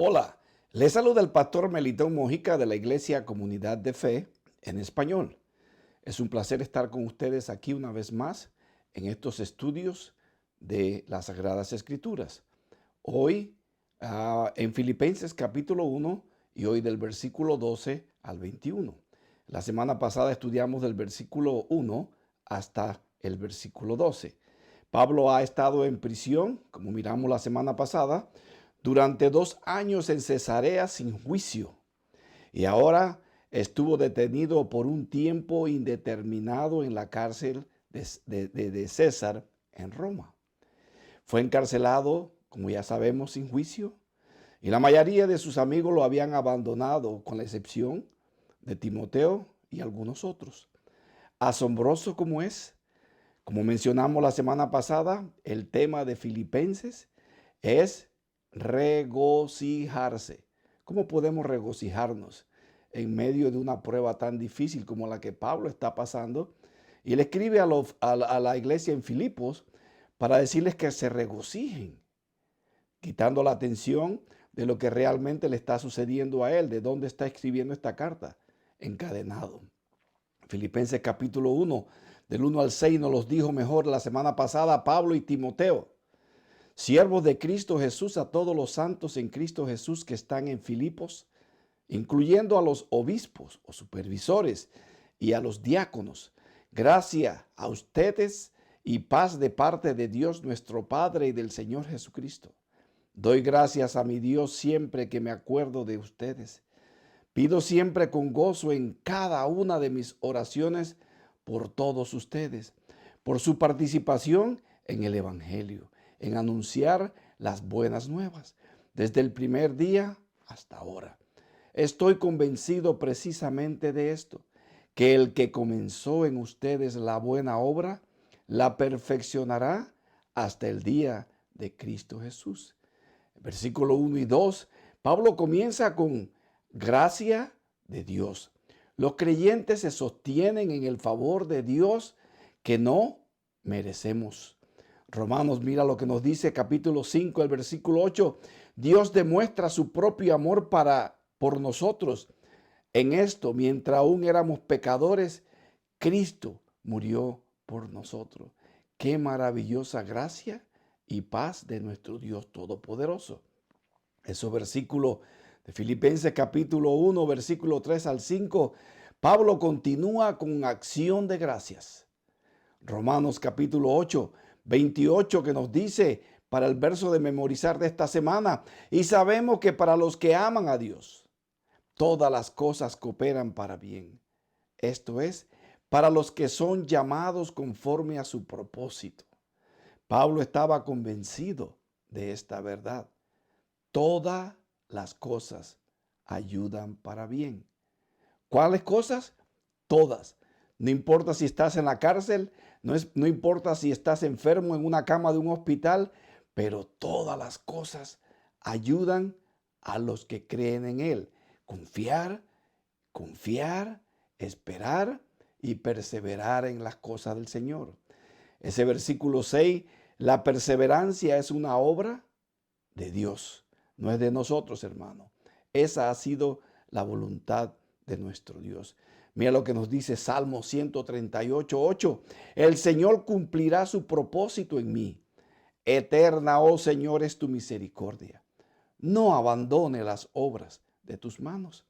Hola, les saluda el pastor Melitón Mojica de la Iglesia Comunidad de Fe en español. Es un placer estar con ustedes aquí una vez más en estos estudios de las Sagradas Escrituras. Hoy en Filipenses capítulo 1 y hoy del versículo 12 al 21. La semana pasada estudiamos del versículo 1 hasta el versículo 12. Pablo ha estado en prisión, como miramos la semana pasada, durante 2 años en Cesarea sin juicio, y ahora estuvo detenido por un tiempo indeterminado en la cárcel de César en Roma. Fue encarcelado, como ya sabemos, sin juicio, y la mayoría de sus amigos lo habían abandonado, con la excepción de Timoteo y algunos otros. Asombroso como es, como mencionamos la semana pasada, el tema de Filipenses es regocijarse. ¿Cómo podemos regocijarnos en medio de una prueba tan difícil como la que Pablo está pasando? Y le escribe a la iglesia en Filipos para decirles que se regocijen, quitando la atención de lo que realmente le está sucediendo a él, de dónde está escribiendo esta carta, encadenado. Filipenses capítulo 1, del 1 al 6 nos los dijo mejor la semana pasada Pablo y Timoteo. Siervos de Cristo Jesús, a todos los santos en Cristo Jesús que están en Filipos, incluyendo a los obispos o supervisores y a los diáconos. Gracia a ustedes y paz de parte de Dios nuestro Padre y del Señor Jesucristo. Doy gracias a mi Dios siempre que me acuerdo de ustedes. Pido siempre con gozo en cada una de mis oraciones por todos ustedes, por su participación en el Evangelio, en anunciar las buenas nuevas, desde el primer día hasta ahora. Estoy convencido precisamente de esto, que el que comenzó en ustedes la buena obra, la perfeccionará hasta el día de Cristo Jesús. Versículo 1 y 2, Pablo comienza con gracia de Dios. Los creyentes se sostienen en el favor de Dios que no merecemos. Romanos, mira lo que nos dice capítulo 5, el versículo 8. Dios demuestra su propio amor por nosotros. En esto, mientras aún éramos pecadores, Cristo murió por nosotros. Qué maravillosa gracia y paz de nuestro Dios Todopoderoso. Esos versículos de Filipenses capítulo 1, versículo 3 al 5, Pablo continúa con acción de gracias. Romanos capítulo 8, 28 que nos dice para el verso de memorizar de esta semana, y sabemos que para los que aman a Dios, todas las cosas cooperan para bien. Esto es, para los que son llamados conforme a su propósito. Pablo estaba convencido de esta verdad. Todas las cosas ayudan para bien. ¿Cuáles cosas? Todas. No importa si estás en la cárcel, no importa si estás enfermo en una cama de un hospital, pero todas las cosas ayudan a los que creen en Él. Confiar, esperar y perseverar en las cosas del Señor. Ese versículo 6, la perseverancia es una obra de Dios. No es de nosotros, hermano. Esa ha sido la voluntad de nuestro Dios. Mira lo que nos dice Salmo 138, 8. El Señor cumplirá su propósito en mí. Eterna, oh Señor, es tu misericordia. No abandone las obras de tus manos.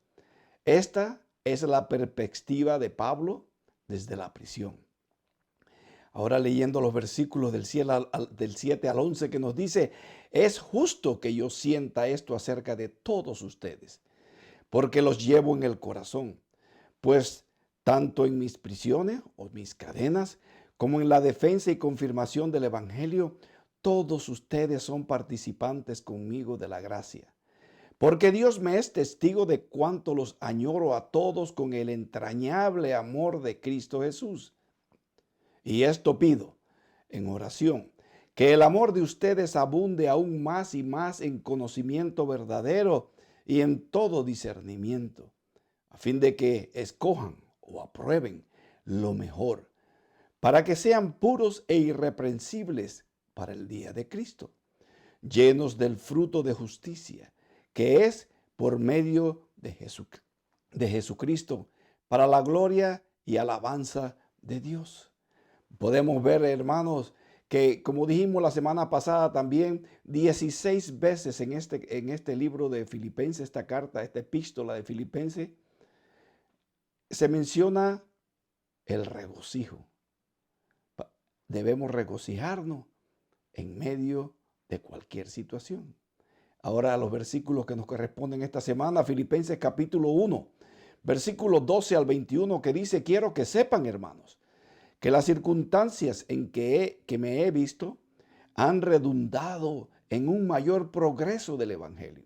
Esta es la perspectiva de Pablo desde la prisión. Ahora leyendo los versículos del 7 al 11 que nos dice, es justo que yo sienta esto acerca de todos ustedes, porque los llevo en el corazón, pues tanto en mis prisiones o mis cadenas, como en la defensa y confirmación del Evangelio, todos ustedes son participantes conmigo de la gracia. Porque Dios me es testigo de cuánto los añoro a todos con el entrañable amor de Cristo Jesús. Y esto pido en oración, que el amor de ustedes abunde aún más y más en conocimiento verdadero y en todo discernimiento, a fin de que escojan o aprueben lo mejor, para que sean puros e irreprensibles para el día de Cristo, llenos del fruto de justicia que es por medio de Jesucristo, para la gloria y alabanza de Dios. Podemos ver, hermanos, que como dijimos la semana pasada también, 16 veces en este libro de Filipenses, esta carta, esta epístola de Filipenses, se menciona el regocijo. Debemos regocijarnos en medio de cualquier situación. Ahora los versículos que nos corresponden esta semana, Filipenses capítulo 1, versículos 12 al 21, que dice: quiero que sepan, hermanos, que las circunstancias en que me he visto han redundado en un mayor progreso del Evangelio,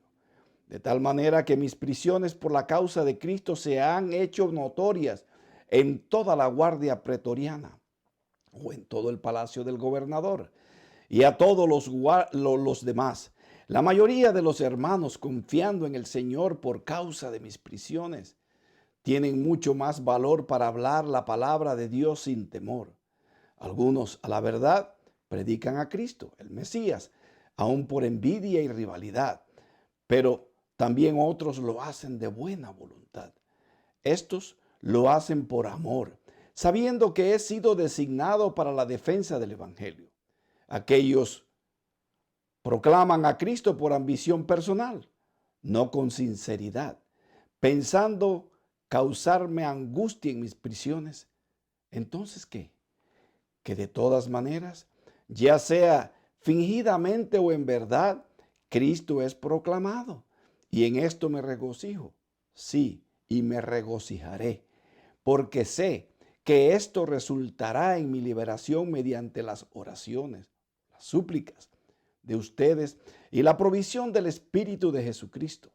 de tal manera que mis prisiones por la causa de Cristo se han hecho notorias en toda la guardia pretoriana o en todo el palacio del gobernador y a todos los demás. La mayoría de los hermanos, confiando en el Señor por causa de mis prisiones, tienen mucho más valor para hablar la palabra de Dios sin temor. Algunos, a la verdad, predican a Cristo, el Mesías, aun por envidia y rivalidad, pero también otros lo hacen de buena voluntad. Estos lo hacen por amor, sabiendo que he sido designado para la defensa del Evangelio. Aquellos proclaman a Cristo por ambición personal, no con sinceridad, pensando causarme angustia en mis prisiones. Entonces, ¿qué? Que de todas maneras, ya sea fingidamente o en verdad, Cristo es proclamado. Y en esto me regocijo. Sí, y me regocijaré, porque sé que esto resultará en mi liberación mediante las oraciones, las súplicas de ustedes y la provisión del Espíritu de Jesucristo,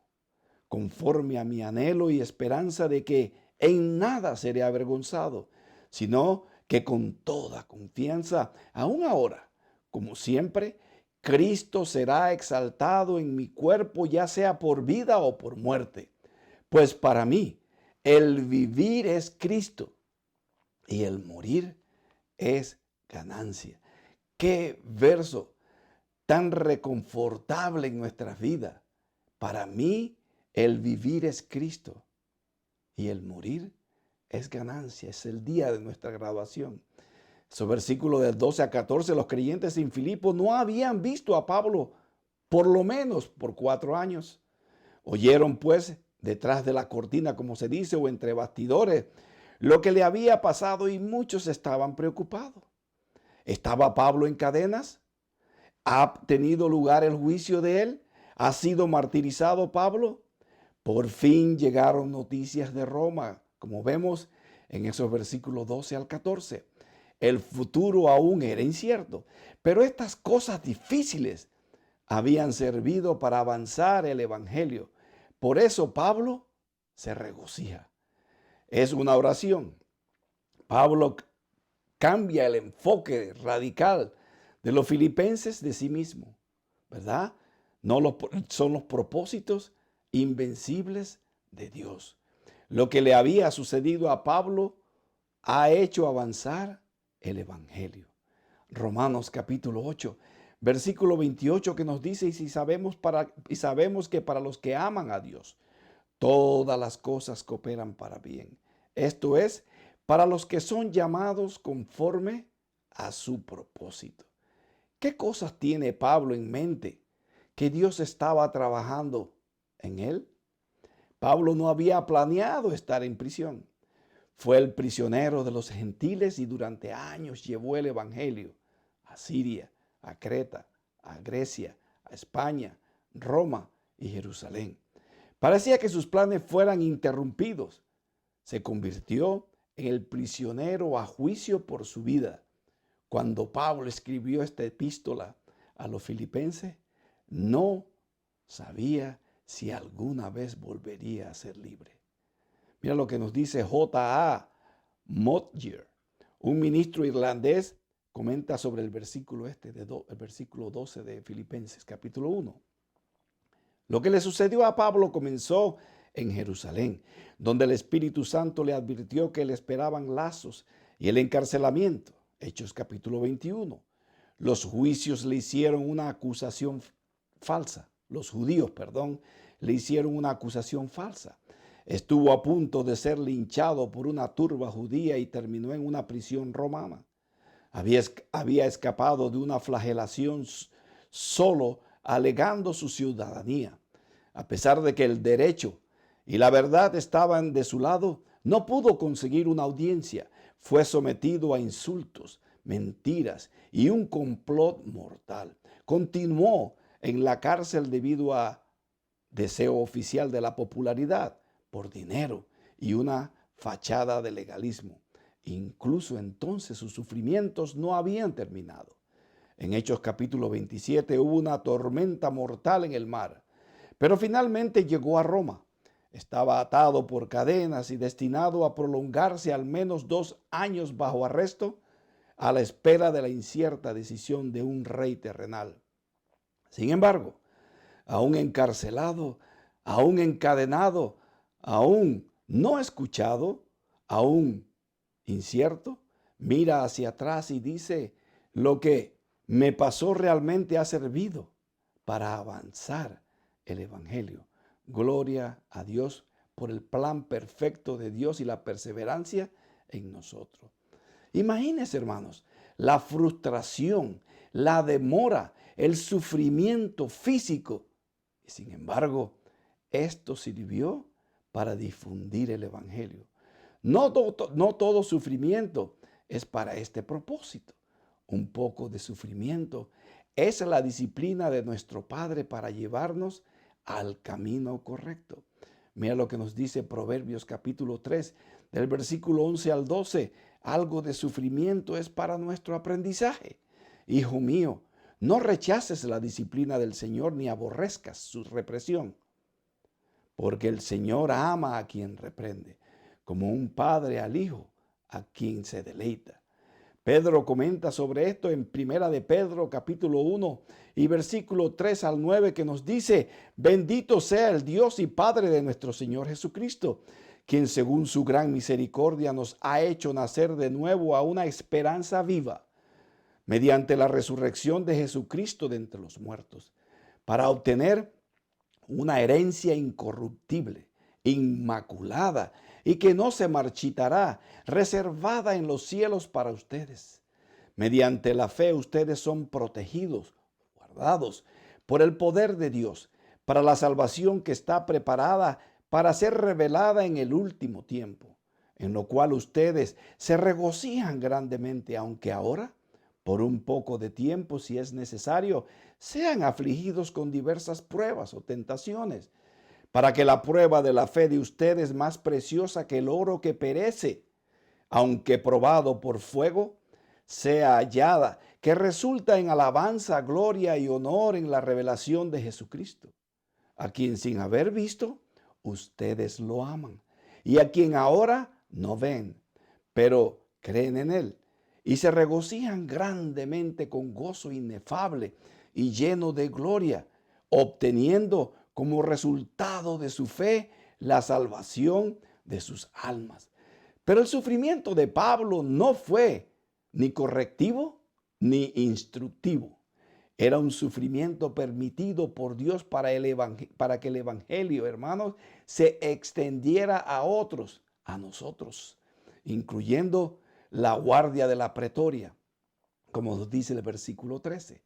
conforme a mi anhelo y esperanza de que en nada seré avergonzado, sino que con toda confianza, aún ahora, como siempre, Cristo será exaltado en mi cuerpo, ya sea por vida o por muerte. Pues para mí, el vivir es Cristo y el morir es ganancia. Qué verso tan reconfortable en nuestras vidas. Para mí, el vivir es Cristo y el morir es ganancia. Es el día de nuestra graduación. Esos versículos del 12 a 14, los creyentes en Filipos no habían visto a Pablo por lo menos por 4 años. Oyeron pues detrás de la cortina, como se dice, o entre bastidores, lo que le había pasado y muchos estaban preocupados. ¿Estaba Pablo en cadenas? ¿Ha tenido lugar el juicio de él? ¿Ha sido martirizado Pablo? Por fin llegaron noticias de Roma, como vemos en esos versículos 12 al 14. El futuro aún era incierto, pero estas cosas difíciles habían servido para avanzar el evangelio. Por eso Pablo se regocija. Es una oración. Pablo cambia el enfoque radical de los filipenses de sí mismo, ¿verdad? Son los propósitos invencibles de Dios. Lo que le había sucedido a Pablo ha hecho avanzar el evangelio. Romanos capítulo 8, versículo 28, que nos dice: y sabemos que para los que aman a Dios, todas las cosas cooperan para bien. Esto es, para los que son llamados conforme a su propósito. ¿Qué cosas tiene Pablo en mente que Dios estaba trabajando en él? Pablo no había planeado estar en prisión. Fue el prisionero de los gentiles y durante años llevó el evangelio a Siria, a Creta, a Grecia, a España, Roma y Jerusalén. Parecía que sus planes fueran interrumpidos. Se convirtió en el prisionero a juicio por su vida. Cuando Pablo escribió esta epístola a los filipenses, no sabía si alguna vez volvería a ser libre. Mira lo que nos dice J.A. Motyer, un ministro irlandés, comenta sobre el versículo el versículo 12 de Filipenses, capítulo 1. Lo que le sucedió a Pablo comenzó en Jerusalén, donde el Espíritu Santo le advirtió que le esperaban lazos y el encarcelamiento. Hechos capítulo 21. Los juicios le hicieron una acusación falsa. Los judíos, le hicieron una acusación falsa. Estuvo a punto de ser linchado por una turba judía y terminó en una prisión romana. Había escapado de una flagelación solo alegando su ciudadanía. A pesar de que el derecho y la verdad estaban de su lado, no pudo conseguir una audiencia. Fue sometido a insultos, mentiras y un complot mortal. Continuó en la cárcel debido a deseo oficial de la popularidad, por dinero y una fachada de legalismo. Incluso entonces sus sufrimientos no habían terminado. En Hechos capítulo 27 hubo una tormenta mortal en el mar, pero finalmente llegó a Roma. Estaba atado por cadenas y destinado a prolongarse al menos 2 años bajo arresto a la espera de la incierta decisión de un rey terrenal. Sin embargo, aún encarcelado, aún encadenado, aún no escuchado, aún incierto, mira hacia atrás y dice, lo que me pasó realmente ha servido para avanzar el Evangelio. Gloria a Dios por el plan perfecto de Dios y la perseverancia en nosotros. Imagínense, hermanos, la frustración, la demora, el sufrimiento físico. Y sin embargo, esto sirvió para difundir el Evangelio. No todo sufrimiento es para este propósito. Un poco de sufrimiento es la disciplina de nuestro Padre para llevarnos al camino correcto. Mira lo que nos dice Proverbios capítulo 3, del versículo 11 al 12. Algo de sufrimiento es para nuestro aprendizaje. Hijo mío, no rechaces la disciplina del Señor ni aborrezcas su represión, porque el Señor ama a quien reprende, como un padre al hijo a quien se deleita. Pedro comenta sobre esto en Primera de Pedro capítulo 1 y versículo 3 al 9, que nos dice, bendito sea el Dios y Padre de nuestro Señor Jesucristo, quien según su gran misericordia nos ha hecho nacer de nuevo a una esperanza viva, mediante la resurrección de Jesucristo de entre los muertos, para obtener una herencia incorruptible, inmaculada y que no se marchitará, reservada en los cielos para ustedes. Mediante la fe ustedes son protegidos, guardados por el poder de Dios para la salvación que está preparada para ser revelada en el último tiempo, en lo cual ustedes se regocijan grandemente, aunque ahora, por un poco de tiempo, si es necesario, sean afligidos con diversas pruebas o tentaciones, para que la prueba de la fe de ustedes, más preciosa que el oro que perece, aunque probado por fuego, sea hallada, que resulta en alabanza, gloria y honor en la revelación de Jesucristo, a quien sin haber visto, ustedes lo aman, y a quien ahora no ven, pero creen en él, y se regocijan grandemente con gozo inefable y lleno de gloria, obteniendo como resultado de su fe la salvación de sus almas. Pero el sufrimiento de Pablo no fue ni correctivo ni instructivo. Era un sufrimiento permitido por Dios para que el Evangelio, hermanos, se extendiera a otros, a nosotros, incluyendo la guardia de la pretoria, como nos dice el versículo 13.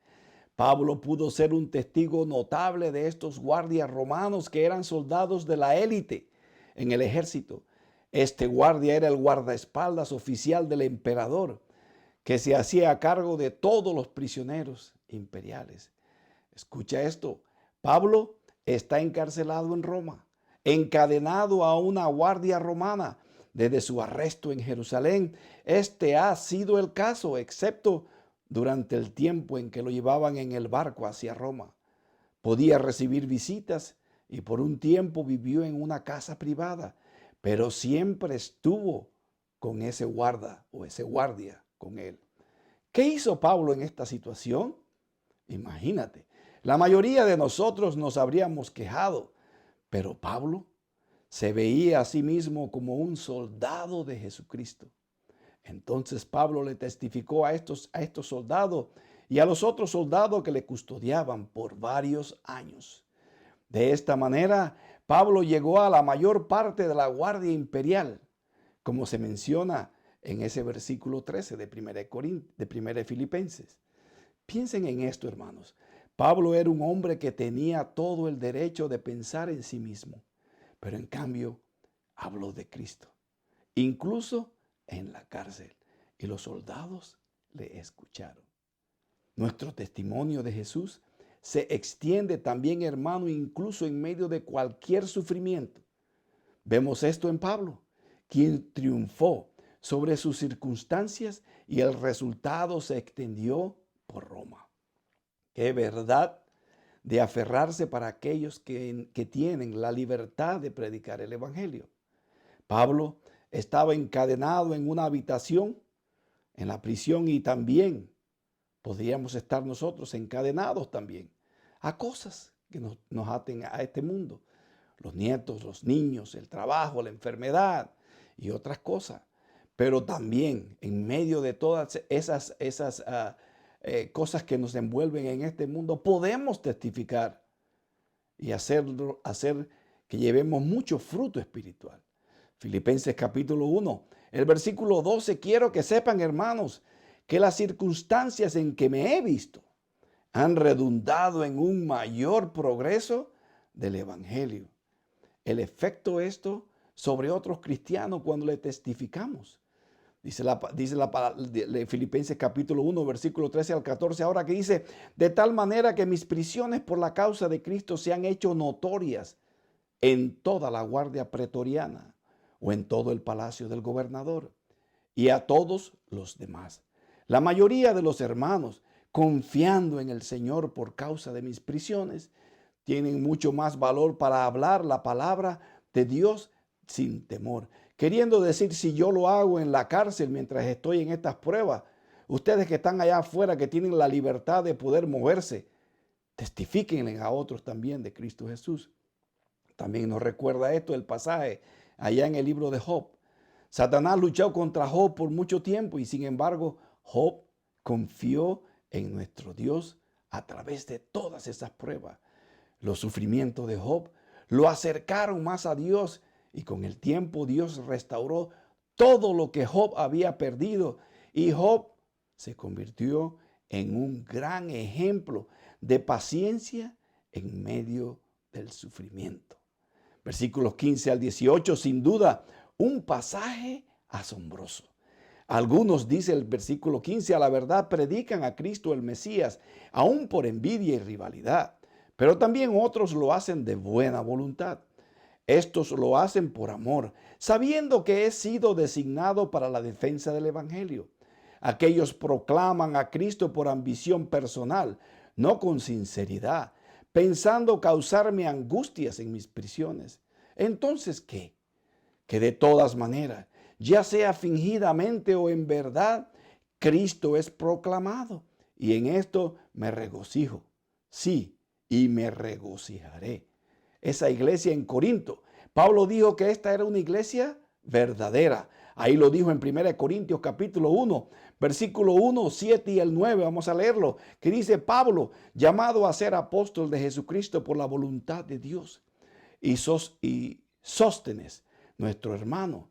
Pablo pudo ser un testigo notable de estos guardias romanos que eran soldados de la élite en el ejército. Este guardia era el guardaespaldas oficial del emperador, que se hacía cargo de todos los prisioneros imperiales. Escucha esto, Pablo está encarcelado en Roma, encadenado a una guardia romana. Desde su arresto en Jerusalén, este ha sido el caso, excepto durante el tiempo en que lo llevaban en el barco hacia Roma. Podía recibir visitas y por un tiempo vivió en una casa privada, pero siempre estuvo con ese guarda o ese guardia con él. ¿Qué hizo Pablo en esta situación? Imagínate, la mayoría de nosotros nos habríamos quejado, pero Pablo se veía a sí mismo como un soldado de Jesucristo. Entonces Pablo le testificó a estos soldados y a los otros soldados que le custodiaban por varios años. De esta manera, Pablo llegó a la mayor parte de la guardia imperial, como se menciona en ese versículo 13 de 1 Filipenses. Piensen en esto, hermanos. Pablo era un hombre que tenía todo el derecho de pensar en sí mismo, pero en cambio habló de Cristo, incluso en la cárcel, y los soldados le escucharon. Nuestro testimonio de Jesús se extiende también, hermano, incluso en medio de cualquier sufrimiento. Vemos esto en Pablo, quien triunfó sobre sus circunstancias y el resultado se extendió por Roma. Qué verdad de aferrarse para aquellos que tienen la libertad de predicar el Evangelio. Pablo estaba encadenado en una habitación en la prisión y también podríamos estar nosotros encadenados también a cosas que nos aten a este mundo. Los nietos, los niños, el trabajo, la enfermedad y otras cosas. Pero también en medio de todas esas cosas que nos envuelven en este mundo, podemos testificar y hacer que llevemos mucho fruto espiritual. Filipenses capítulo 1, el versículo 12, quiero que sepan, hermanos, que las circunstancias en que me he visto han redundado en un mayor progreso del Evangelio. El efecto esto sobre otros cristianos cuando le testificamos. Dice Filipenses capítulo 1, versículo 13 al 14, ahora que dice, de tal manera que mis prisiones por la causa de Cristo se han hecho notorias en toda la guardia pretoriana o en todo el palacio del gobernador y a todos los demás. La mayoría de los hermanos, confiando en el Señor por causa de mis prisiones, tienen mucho más valor para hablar la palabra de Dios sin temor. Queriendo decir, si yo lo hago en la cárcel mientras estoy en estas pruebas, ustedes que están allá afuera, que tienen la libertad de poder moverse, testifíquenle a otros también de Cristo Jesús. También nos recuerda esto el pasaje allá en el libro de Job. Satanás luchó contra Job por mucho tiempo y sin embargo Job confió en nuestro Dios a través de todas esas pruebas. Los sufrimientos de Job lo acercaron más a Dios y con el tiempo Dios restauró todo lo que Job había perdido y Job se convirtió en un gran ejemplo de paciencia en medio del sufrimiento. Versículos 15 al 18, sin duda, un pasaje asombroso. Algunos, dice el versículo 15, a la verdad predican a Cristo el Mesías, aún por envidia y rivalidad, pero también otros lo hacen de buena voluntad. Estos lo hacen por amor, sabiendo que he sido designado para la defensa del Evangelio. Aquellos proclaman a Cristo por ambición personal, no con sinceridad, pensando causarme angustias en mis prisiones. Entonces, ¿qué? Que de todas maneras, ya sea fingidamente o en verdad, Cristo es proclamado, y en esto me regocijo. Sí, y me regocijaré. Esa iglesia en Corinto, Pablo dijo que esta era una iglesia verdadera. Ahí lo dijo en 1 Corintios capítulo 1, versículo 1, 7 y el 9. Vamos a leerlo, que dice Pablo, llamado a ser apóstol de Jesucristo por la voluntad de Dios, y Sóstenes, nuestro hermano,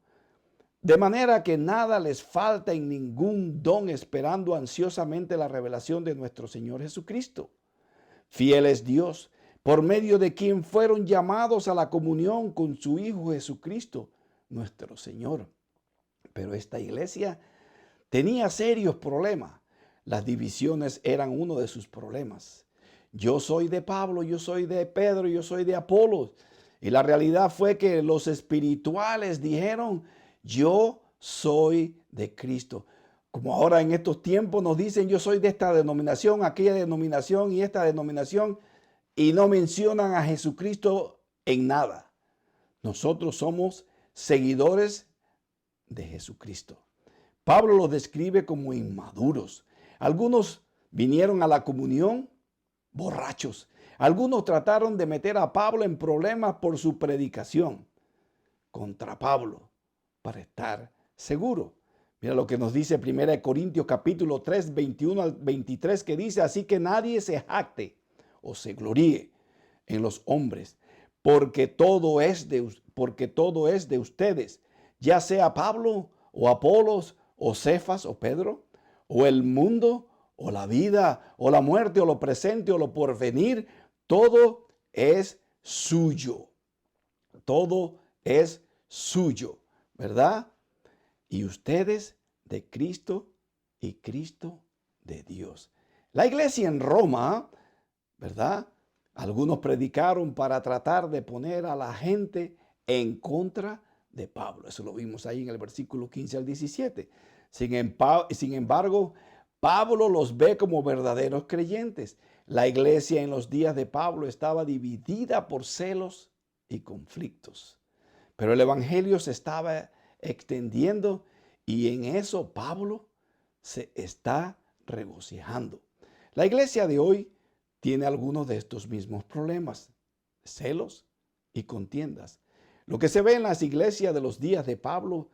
de manera que nada les falta en ningún don, esperando ansiosamente la revelación de nuestro Señor Jesucristo. Fiel es Dios, por medio de quien fueron llamados a la comunión con su Hijo Jesucristo, nuestro Señor. Pero esta iglesia tenía serios problemas. Las divisiones eran uno de sus problemas. Yo soy de Pablo, yo soy de Pedro, yo soy de Apolos. Y la realidad fue que los espirituales dijeron, yo soy de Cristo. Como ahora en estos tiempos nos dicen, yo soy de esta denominación, aquella denominación y esta denominación, y no mencionan a Jesucristo en nada. Nosotros somos seguidores de Jesucristo. Pablo los describe como inmaduros. Algunos vinieron a la comunión borrachos. Algunos trataron de meter a Pablo en problemas por su predicación contra Pablo, para estar seguro. Mira lo que nos dice 1 Corintios capítulo 3, 21 al 23, que dice, así que nadie se jacte o se gloríe en los hombres, porque todo es de ustedes, ya sea Pablo o Apolos o Cefas o Pedro, o el mundo o la vida o la muerte o lo presente o lo porvenir, todo es suyo. Todo es suyo, ¿verdad? Y ustedes de Cristo y Cristo de Dios. La iglesia en Roma, ¿verdad? Algunos predicaron para tratar de poner a la gente en contra de Pablo. Eso lo vimos ahí en el versículo 15 al 17. Sin embargo, Pablo los ve como verdaderos creyentes. La iglesia en los días de Pablo estaba dividida por celos y conflictos. Pero el evangelio se estaba extendiendo y en eso Pablo se está regocijando. La iglesia de hoy tiene algunos de estos mismos problemas, celos y contiendas. Lo que se ve en las iglesias de los días de Pablo,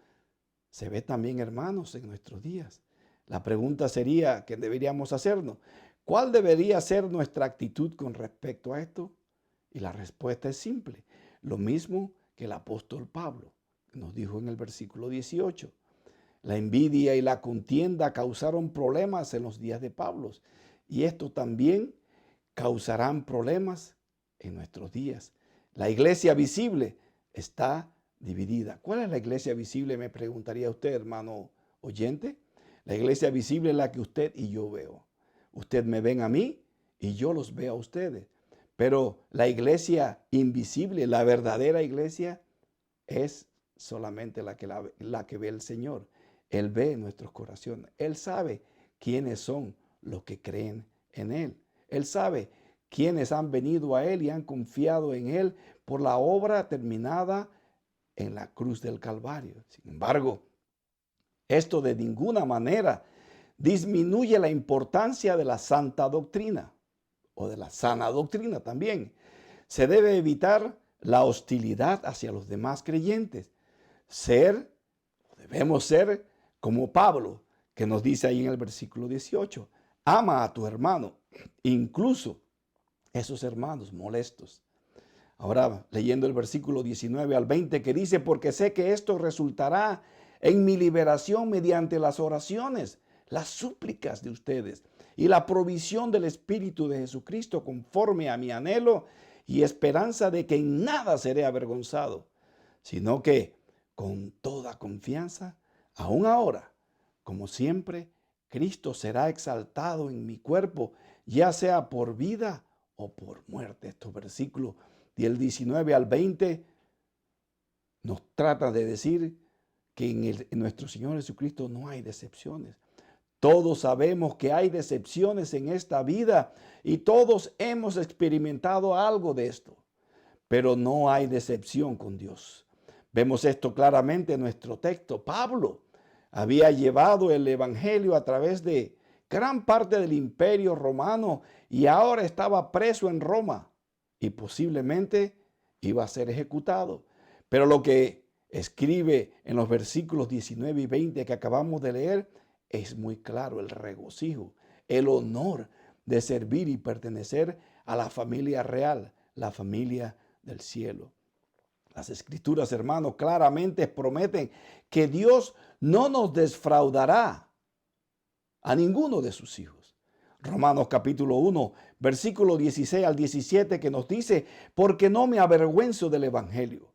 se ve también, hermanos, en nuestros días. La pregunta sería que deberíamos hacernos: ¿cuál debería ser nuestra actitud con respecto a esto? Y la respuesta es simple, lo mismo que el apóstol Pablo nos dijo en el versículo 18. La envidia y la contienda causaron problemas en los días de Pablo, y esto también causarán problemas en nuestros días. La iglesia visible está dividida. ¿Cuál es la iglesia visible? Me preguntaría usted, hermano oyente. La iglesia visible es la que usted y yo veo. Usted me ven a mí y yo los veo a ustedes. Pero la iglesia invisible, la verdadera iglesia, es solamente la que ve el Señor. Él ve nuestros corazones. Él sabe quiénes son los que creen en Él. Él sabe quiénes han venido a Él y han confiado en Él por la obra terminada en la cruz del Calvario. Sin embargo, esto de ninguna manera disminuye la importancia de la santa doctrina o de la sana doctrina también. Se debe evitar la hostilidad hacia los demás creyentes. Debemos ser como Pablo, que nos dice ahí en el versículo 18, ama a tu hermano, incluso esos hermanos molestos. Ahora, leyendo el versículo 19 al 20, que dice: porque sé que esto resultará en mi liberación mediante las oraciones, las súplicas de ustedes y la provisión del Espíritu de Jesucristo, conforme a mi anhelo y esperanza de que en nada seré avergonzado, sino que con toda confianza, aún ahora, como siempre, Cristo será exaltado en mi cuerpo, ya sea por vida o por muerte. Estos versículos del 19 al 20 nos tratan de decir que en nuestro Señor Jesucristo no hay decepciones. Todos sabemos que hay decepciones en esta vida y todos hemos experimentado algo de esto, pero no hay decepción con Dios. Vemos esto claramente en nuestro texto. Pablo había llevado el evangelio a través de gran parte del imperio romano y ahora estaba preso en Roma y posiblemente iba a ser ejecutado. Pero lo que escribe en los versículos 19 y 20 que acabamos de leer es muy claro: el regocijo, el honor de servir y pertenecer a la familia real, la familia del cielo. Las escrituras, hermanos, claramente prometen que Dios no nos defraudará a ninguno de sus hijos. Romanos capítulo 1, versículo 16 al 17, que nos dice: porque no me avergüenzo del evangelio,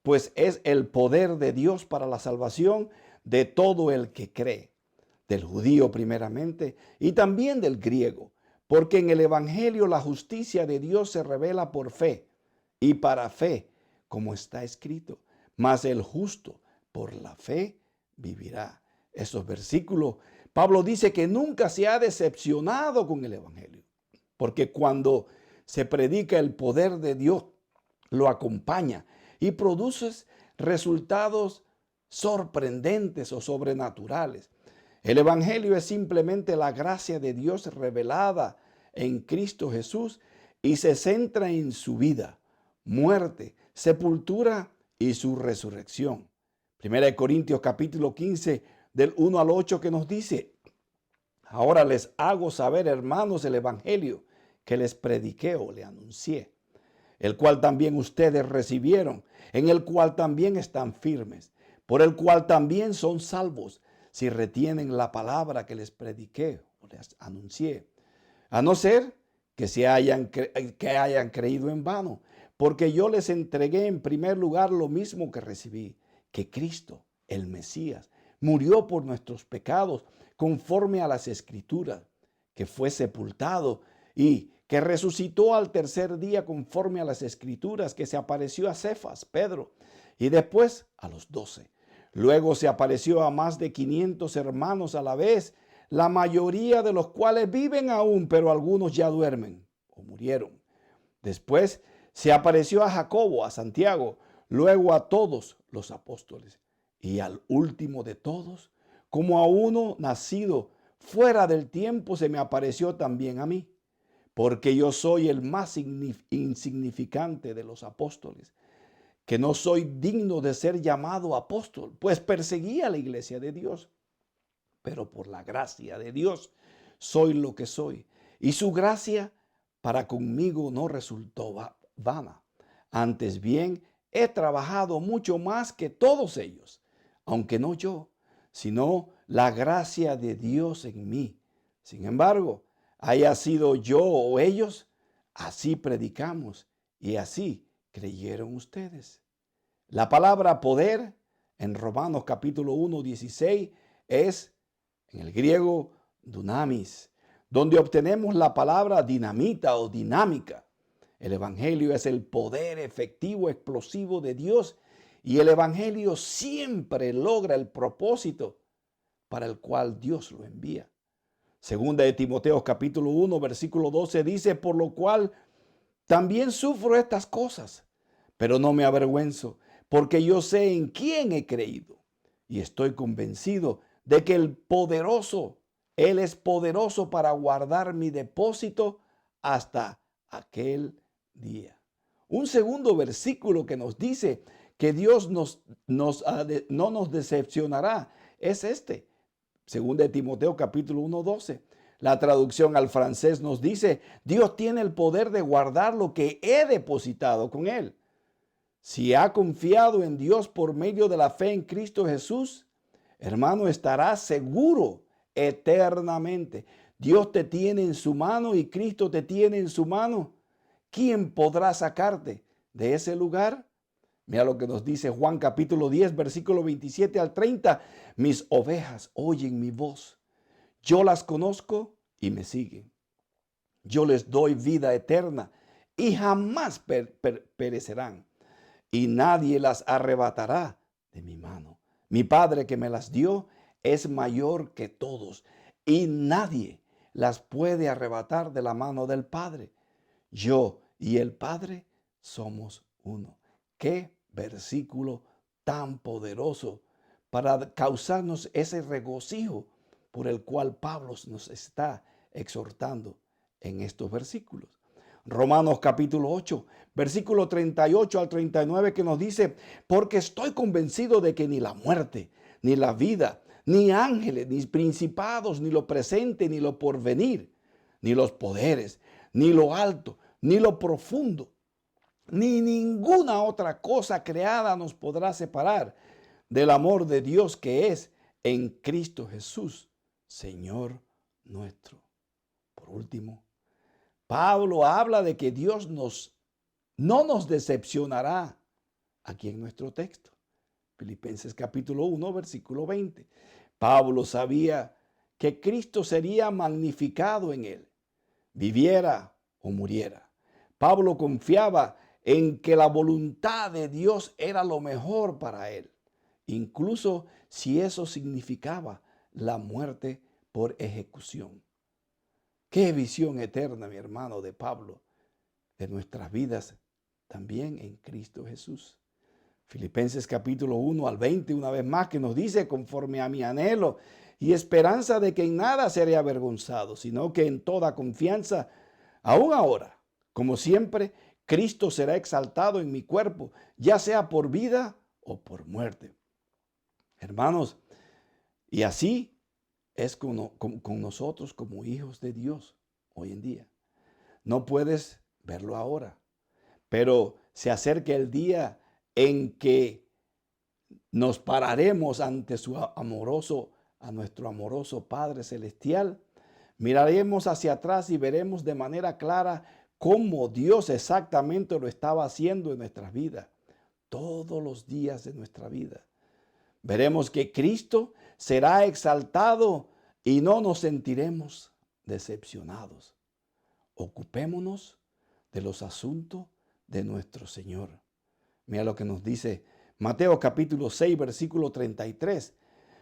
pues es el poder de Dios para la salvación de todo el que cree, del judío primeramente y también del griego, porque en el evangelio la justicia de Dios se revela por fe y para fe, como está escrito: mas el justo por la fe vivirá. Esos versículos, Pablo dice que nunca se ha decepcionado con el evangelio, porque cuando se predica, el poder de Dios lo acompaña y produce resultados sorprendentes o sobrenaturales. El evangelio es simplemente la gracia de Dios revelada en Cristo Jesús y se centra en su vida, muerte, sepultura y su resurrección. Primera de Corintios capítulo 15 del 1 al 8, que nos dice: ahora les hago saber, hermanos, el evangelio que les prediqué o le anuncié, el cual también ustedes recibieron, en el cual también están firmes, por el cual también son salvos, si retienen la palabra que les prediqué o les anuncié. A no ser que hayan creído en vano, porque yo les entregué en primer lugar lo mismo que recibí, que Cristo, el Mesías, murió por nuestros pecados conforme a las Escrituras, que fue sepultado y que resucitó al tercer día conforme a las Escrituras, que se apareció a Cefas, Pedro, y después a los 12. Luego se apareció a más de 500 hermanos a la vez, la mayoría de los cuales viven aún, pero algunos ya duermen o murieron. Después se apareció a Jacobo, a Santiago, luego a todos los apóstoles. Y al último de todos, como a uno nacido fuera del tiempo, se me apareció también a mí, porque yo soy el más insignificante de los apóstoles, que no soy digno de ser llamado apóstol, pues perseguí a la iglesia de Dios. Pero por la gracia de Dios soy lo que soy. Y su gracia para conmigo no resultó vana. Antes bien, he trabajado mucho más que todos ellos, aunque no yo, sino la gracia de Dios en mí. Sin embargo, haya sido yo o ellos, así predicamos y así creyeron ustedes. La palabra poder en Romanos capítulo 1, 16 es en el griego dunamis, donde obtenemos la palabra dinamita o dinámica. El evangelio es el poder efectivo, explosivo de Dios, y el evangelio siempre logra el propósito para el cual Dios lo envía. Segunda de Timoteo capítulo 1, versículo 12 dice, por lo cual también sufro estas cosas, pero no me avergüenzo, porque yo sé en quién he creído y estoy convencido de que Él es poderoso para guardar mi depósito hasta aquel día. Un segundo versículo que nos dice que Dios no nos decepcionará es este. Segunda de Timoteo capítulo 1:12. La traducción al francés nos dice, Dios tiene el poder de guardar lo que he depositado con Él. Si ha confiado en Dios por medio de la fe en Cristo Jesús, hermano, estará seguro eternamente. Dios te tiene en su mano y Cristo te tiene en su mano. ¿Quién podrá sacarte de ese lugar? Mira lo que nos dice Juan capítulo 10, versículo 27 al 30. Mis ovejas oyen mi voz. Yo las conozco y me siguen. Yo les doy vida eterna y jamás perecerán. Y nadie las arrebatará de mi mano. Mi Padre que me las dio es mayor que todos y nadie las puede arrebatar de la mano del Padre. Yo y el Padre somos uno. Qué versículo tan poderoso para causarnos ese regocijo por el cual Pablo nos está exhortando en estos versículos. Romanos capítulo 8, versículo 38 al 39 que nos dice, porque estoy convencido de que ni la muerte, ni la vida, ni ángeles, ni principados, ni lo presente, ni lo porvenir, ni los poderes, ni lo alto, ni lo profundo, ni ninguna otra cosa creada nos podrá separar del amor de Dios que es en Cristo Jesús, Señor nuestro. Por último, Pablo habla de que Dios no nos decepcionará aquí en nuestro texto. Filipenses capítulo 1, versículo 20. Pablo sabía que Cristo sería magnificado en él, viviera o muriera. Pablo confiaba en que la voluntad de Dios era lo mejor para él, incluso si eso significaba la muerte por ejecución. Qué visión eterna, mi hermano, de Pablo, de nuestras vidas también en Cristo Jesús. Filipenses capítulo 1 al 20, una vez más, que nos dice, conforme a mi anhelo y esperanza de que en nada seré avergonzado, sino que en toda confianza, aún ahora, como siempre, Cristo será exaltado en mi cuerpo, ya sea por vida o por muerte. Hermanos, y así es con nosotros como hijos de Dios hoy en día. No puedes verlo ahora, pero se acerca el día en que nos pararemos ante a nuestro amoroso Padre Celestial. Miraremos hacia atrás y veremos de manera clara cómo Dios exactamente lo estaba haciendo en nuestras vidas, todos los días de nuestra vida. Veremos que Cristo será exaltado y no nos sentiremos decepcionados. Ocupémonos de los asuntos de nuestro Señor. Mira lo que nos dice Mateo capítulo 6, versículo 33.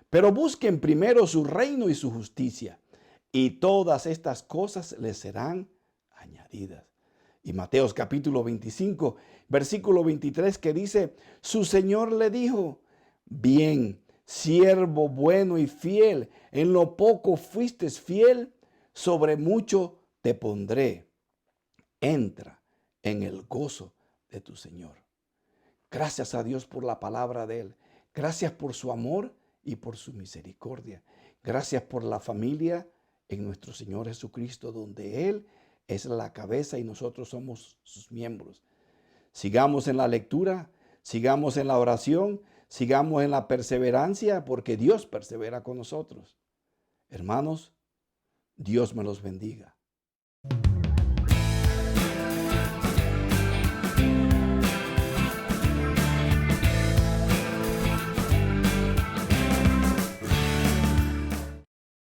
Pero busquen primero su reino y su justicia, y todas estas cosas les serán añadidas. Y Mateo capítulo 25, versículo 23, que dice, su Señor le dijo, bien, siervo bueno y fiel, en lo poco fuiste fiel, sobre mucho te pondré. Entra en el gozo de tu Señor. Gracias a Dios por la palabra de Él. Gracias por su amor y por su misericordia. Gracias por la familia en nuestro Señor Jesucristo, donde Él es la cabeza y nosotros somos sus miembros. Sigamos en la lectura, sigamos en la oración, sigamos en la perseverancia, porque Dios persevera con nosotros. Hermanos, Dios me los bendiga.